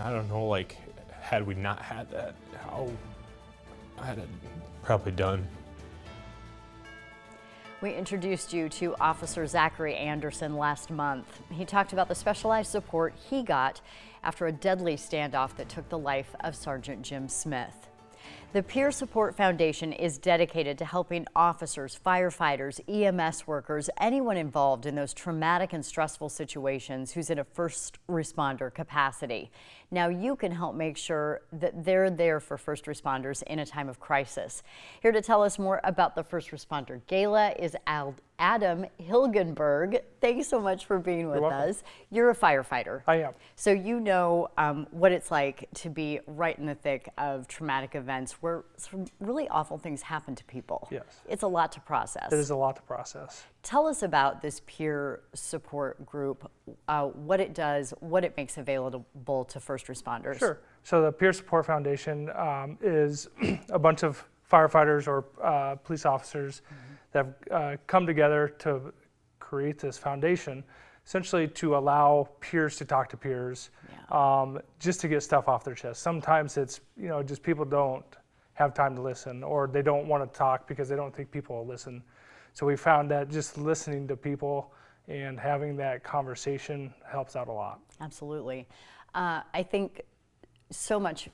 I don't know, like, had we not had that, how I'd have probably done. We introduced you to Officer Zachary Anderson last month. He talked about the specialized support he got after a deadly standoff that took the life of Sergeant Jim Smith. The Peer Support Foundation is dedicated to helping officers, firefighters, EMS workers, anyone involved in those traumatic and stressful situations who's in a first responder capacity. Now you can help make sure that they're there for first responders in a time of crisis. Here to tell us more about the First Responder Gala is Adam Hilgenberg. Thanks so much for being with us. You're a firefighter. I am. So you know what it's like to be right in the thick of traumatic events where some really awful things happen to people. Yes. It's a lot to process. It is a lot to process. Tell us about this peer support group, what it does, what it makes available to first responders. Sure. So the Peer Support Foundation is a bunch of firefighters or police officers that have come together to create this foundation, essentially to allow peers to talk to peers, just to get stuff off their chest. Sometimes it's, just people don't have time to listen, or they don't want to talk because they don't think people will listen. So we found that just listening to people and having that conversation helps out a lot. Absolutely. I think so much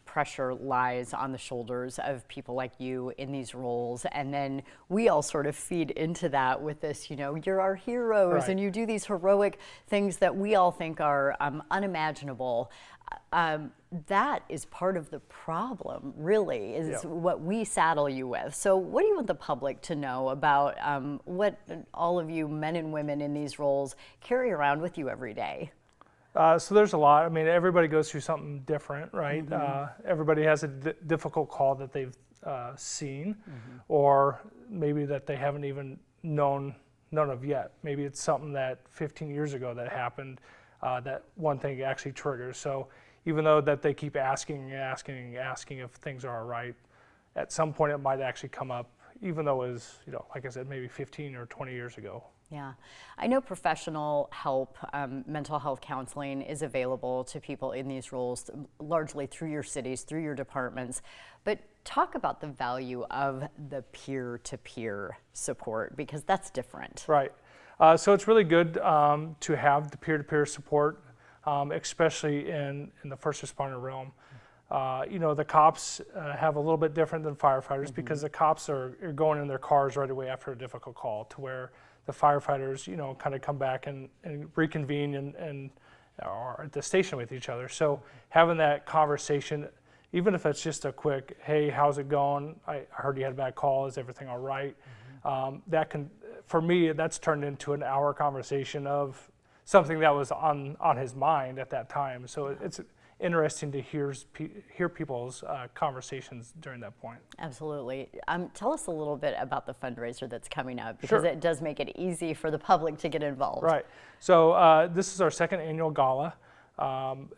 pressure lies on the shoulders of people like you in these roles, and then we all sort of feed into that with this, you're our heroes, right. And you do these heroic things that we all think are unimaginable. That is part of the problem, really, is what we saddle you with. So what do you want the public to know about what all of you men and women in these roles carry around with you every day? So there's a lot. I mean, everybody goes through something different, right? Everybody has a difficult call that they've seen, or maybe that they haven't even known of yet. Maybe it's something that 15 years ago that happened, that one thing actually triggers. So even though that they keep asking if things are all right, at some point it might actually come up, even though it was, like I said, maybe 15 or 20 years ago. Yeah, I know professional help, mental health counseling is available to people in these roles, largely through your cities, through your departments. But talk about the value of the peer-to-peer support, because that's different. Right. So it's really good to have the peer-to-peer support, especially in the first responder realm. The cops have a little bit different than firefighters, because the cops are going in their cars right away after a difficult call, to where the firefighters, kind of come back and reconvene and are at the station with each other. So having that conversation, even if it's just a quick, hey, how's it going? I heard you had a bad call. Is everything all right? That can, for me, that's turned into an hour conversation of something that was on his mind at that time. So it's interesting to hear people's conversations during that point. Absolutely. Tell us a little bit about the fundraiser that's coming up, because it does make it easy for the public to get involved. Right. So this is our second annual gala.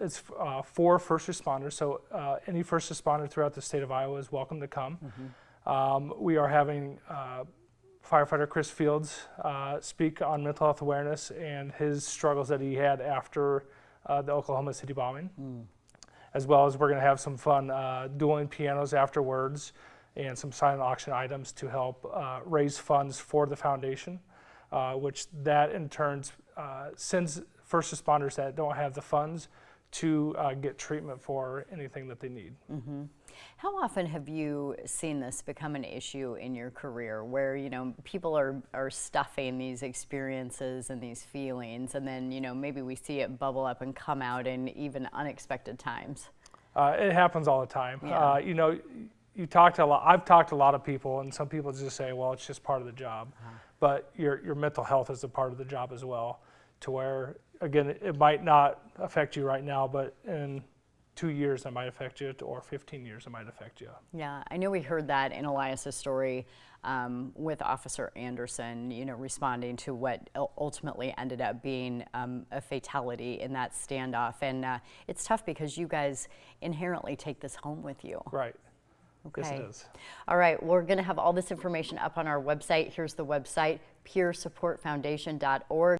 It's for first responders. So any first responder throughout the state of Iowa is welcome to come. We are having firefighter Chris Fields speak on mental health awareness and his struggles that he had after the Oklahoma City bombing, as well as we're going to have some fun dueling pianos afterwards and some silent auction items to help raise funds for the foundation, which that in turn sends first responders that don't have the funds to get treatment for anything that they need. How often have you seen this become an issue in your career, where people are stuffing these experiences and these feelings, and then maybe we see it bubble up and come out in even unexpected times? It happens all the time. Yeah. You talk to a lot. I've talked to a lot of people, and some people just say, "Well, it's just part of the job," but your mental health is a part of the job as well. To where, again, it might not affect you right now, but in 2 years it might affect you, or 15 years it might affect you. Yeah, I know we heard that in Elias's story with Officer Anderson, responding to what ultimately ended up being a fatality in that standoff. And it's tough because you guys inherently take this home with you. Right. Okay. Yes, it is. All right, we're going to have all this information up on our website. Here's the website, peersupportfoundation.org.